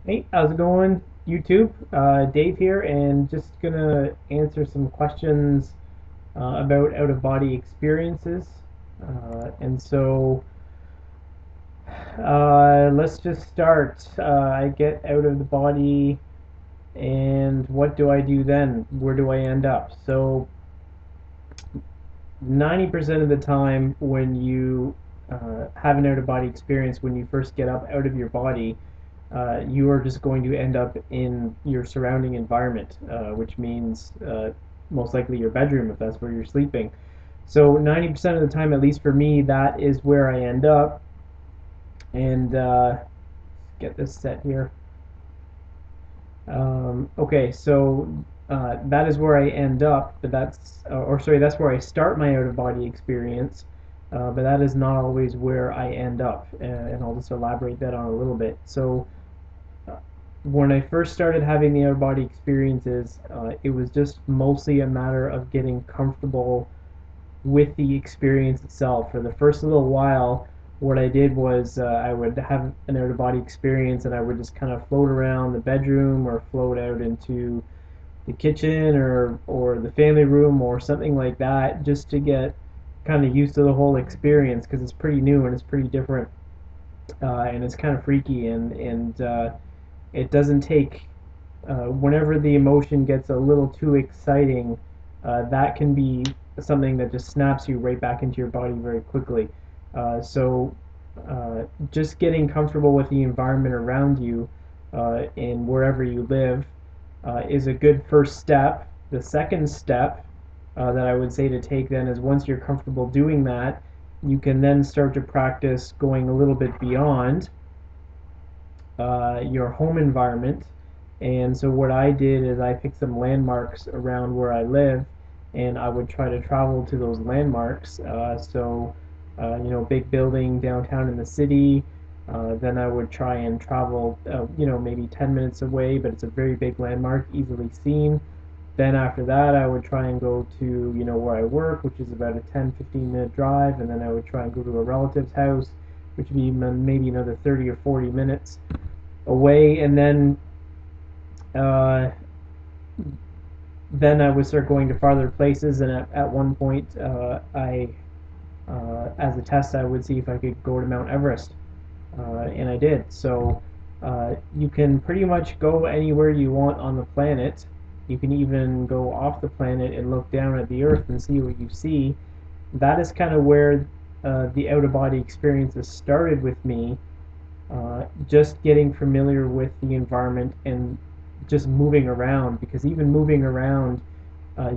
Hey, how's it going, YouTube? Dave here, and just gonna answer some questions about out-of-body experiences. Let's just start. I get out of the body, and what do I do then? Where do I end up? So, 90% of the time, when you have an out-of-body experience, when you first get up out of your body, you are just going to end up in your surrounding environment, which means most likely your bedroom if that's where you're sleeping. So 90% of the time, at least for me, that is where I end up. And get this set here. Okay, so that is where I end up, but or sorry, that's where I start my out-of-body experience. But that is not always where I end up, and I'll just elaborate that on a little bit. So when I first started having the out of body experiences, it was just mostly a matter of getting comfortable with the experience itself. For the first little while, what I did was I would have an out of body experience and I would just kind of float around the bedroom or float out into the kitchen or the family room or something like that just to get kind of used to the whole experience because it's pretty new and it's pretty different and it's kind of freaky and it doesn't take whenever the emotion gets a little too exciting, that can be something that just snaps you right back into your body very quickly. So just getting comfortable with the environment around you and wherever you live is a good first step. The second step that I would say to take then is once you're comfortable doing that, you can then start to practice going a little bit beyond your home environment. And so what I did is I picked some landmarks around where I live, and I would try to travel to those landmarks. Big building downtown in the city. Then I would try and travel, maybe 10 minutes away, but it's a very big landmark, easily seen. Then after that, I would try and go to, where I work, which is about a 10-15 minute drive, and then I would try and go to a relative's house, which would be maybe another 30 or 40 minutes away, and uh, then I would start going to farther places. And at one point, as a test, I would see if I could go to Mount Everest, and I did. So you can pretty much go anywhere you want on the planet. You can even go off the planet and look down at the Earth and see what you see. That is kind of where the out of body experiences started with me, just getting familiar with the environment and just moving around, because even moving around,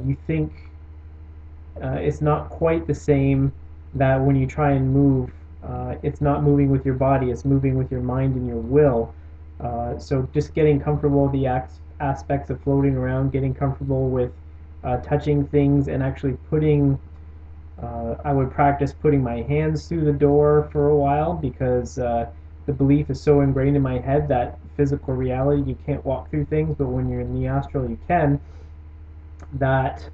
you think it's not quite the same. That when you try and move, it's not moving with your body, it's moving with your mind and your will. So just getting comfortable with the aspects of floating around, getting comfortable with touching things and actually I would practice putting my hands through the door for a while, because the belief is so ingrained in my head that physical reality, you can't walk through things, but when you're in the astral, you can. That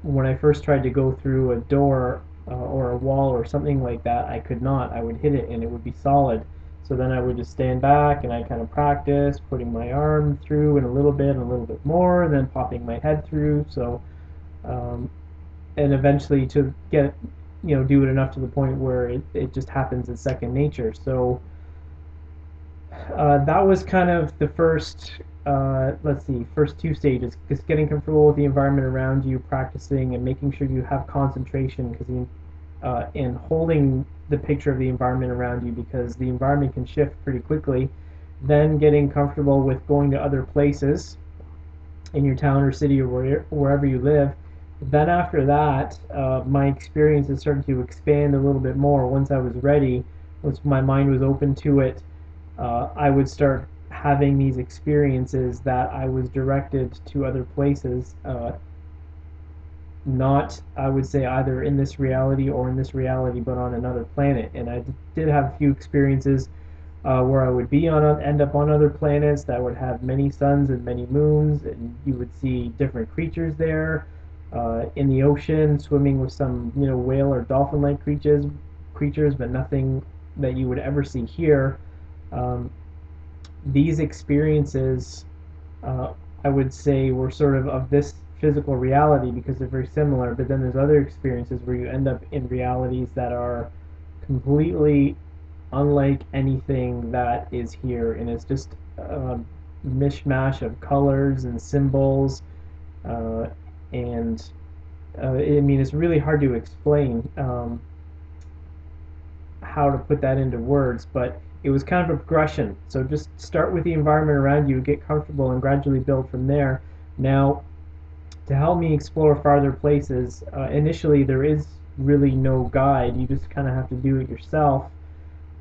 when I first tried to go through a door or a wall or something like that, I could not. I would hit it and it would be solid. So then I would just stand back and I kind of practice putting my arm through and a little bit more, and then popping my head through. So um, and eventually to get do it enough to the point where it just happens as second nature. So that was kind of the first let's see, first two stages, just getting comfortable with the environment around you, practicing and making sure you have concentration, because and holding the picture of the environment around you, because the environment can shift pretty quickly. Then getting comfortable with going to other places in your town or city or wherever you live. Then after that, my experiences started to expand a little bit more. Once I was ready, once my mind was open to it, I would start having these experiences that I was directed to other places, not, I would say, either in this reality or in this reality, but on another planet. And I did have a few experiences where I would end up on other planets that would have many suns and many moons, and you would see different creatures there. In the ocean, swimming with some, whale or dolphin-like creatures, but nothing that you would ever see here. Um, these experiences, uh, I would say, were sort of this physical reality because they're very similar. But then there's other experiences where you end up in realities that are completely unlike anything that is here, and it's just a mishmash of colors and symbols, uh, and I mean, it's really hard to explain how to put that into words, but it was kind of a progression. So just start with the environment around you, get comfortable, and gradually build from there. Now, to help me explore farther places, initially there is really no guide. You just kind of have to do it yourself.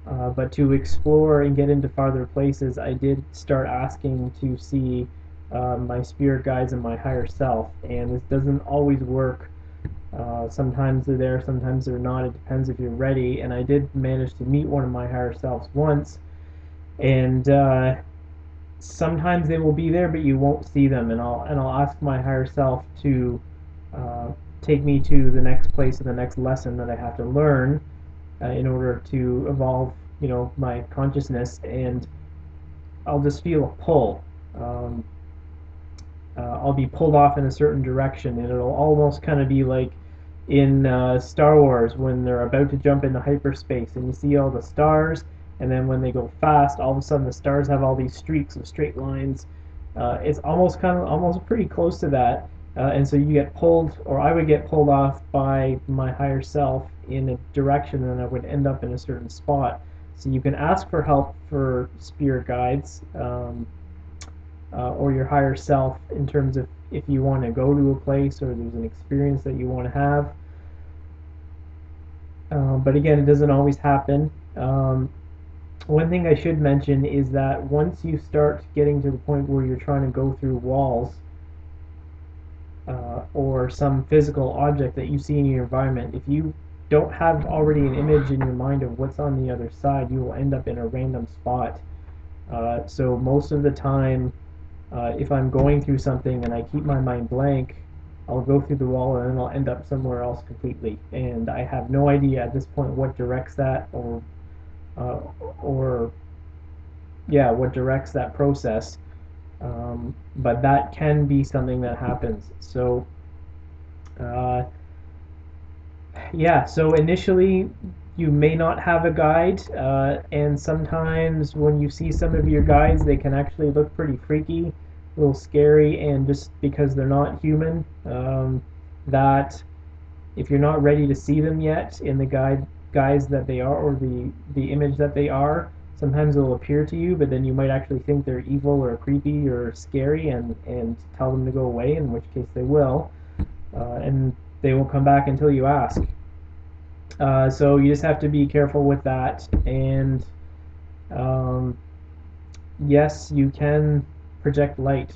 But to explore and get into farther places, I did start asking to see my spirit guides and my higher self. And this doesn't always work. Sometimes they're there, sometimes they're not. It depends if you're ready. And I did manage to meet one of my higher selves once. And sometimes they will be there, but you won't see them. And I'll ask my higher self to uh, take me to the next place or the next lesson that I have to learn in order to evolve, my consciousness. And I'll just feel a pull. Um, I'll be pulled off in a certain direction, and it'll almost kind of be like in Star Wars when they're about to jump into hyperspace, and you see all the stars, and then when they go fast, all of a sudden the stars have all these streaks of straight lines. It's almost pretty close to that, and so you get pulled, or I would get pulled off by my higher self in a direction, and I would end up in a certain spot. So you can ask for help for spirit guides. Or your higher self in terms of if you want to go to a place or there's an experience that you want to have. But again, it doesn't always happen. One thing I should mention is that once you start getting to the point where you're trying to go through walls or some physical object that you see in your environment, if you don't have already an image in your mind of what's on the other side, you will end up in a random spot. So most of the time, if I'm going through something and I keep my mind blank, I'll go through the wall and then I'll end up somewhere else completely. And I have no idea at this point what directs that uh, or yeah, what directs that process. But that can be something that happens. So uh, yeah, so initially you may not have a guide, and sometimes when you see some of your guides, they can actually look pretty freaky, a little scary, and just because they're not human, that if you're not ready to see them yet in the guise that they are, or the image that they are, sometimes they'll appear to you, but then you might actually think they're evil or creepy or scary, and tell them to go away, in which case they will, and they won't come back until you ask. So you just have to be careful with that. And um, yes, you can project light.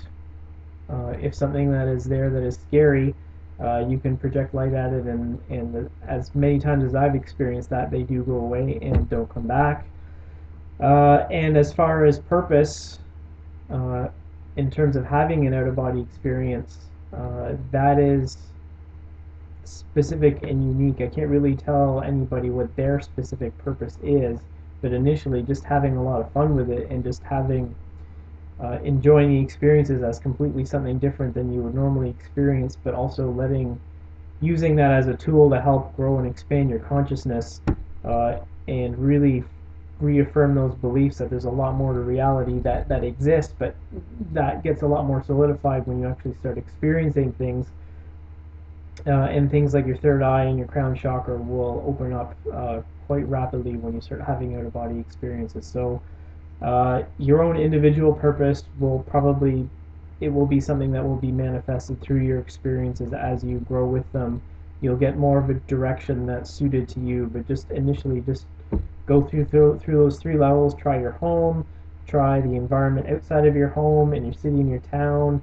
If something that is there that is scary, you can project light at it, and as many times as I've experienced that, they do go away and don't come back. And as far as purpose, uh, in terms of having an out-of-body experience, that is specific and unique. I can't really tell anybody what their specific purpose is, but initially just having a lot of fun with it and just having enjoying the experiences as completely something different than you would normally experience, but also using that as a tool to help grow and expand your consciousness, and really reaffirm those beliefs that there's a lot more to reality that exists, but that gets a lot more solidified when you actually start experiencing things, and things like your third eye and your crown chakra will open up quite rapidly when you start having out of body experiences. So your own individual purpose it will be something that will be manifested through your experiences as you grow with them. You'll get more of a direction that's suited to you, but just initially just go through those three levels. Try your home, try the environment outside of your home, in your city, in your town,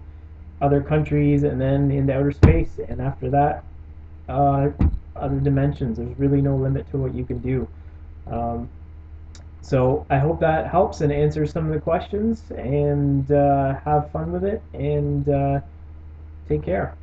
other countries, and then into outer space. And after that, uh, other dimensions. There's really no limit to what you can do. Um, so I hope that helps and answers some of the questions. And have fun with it. And take care.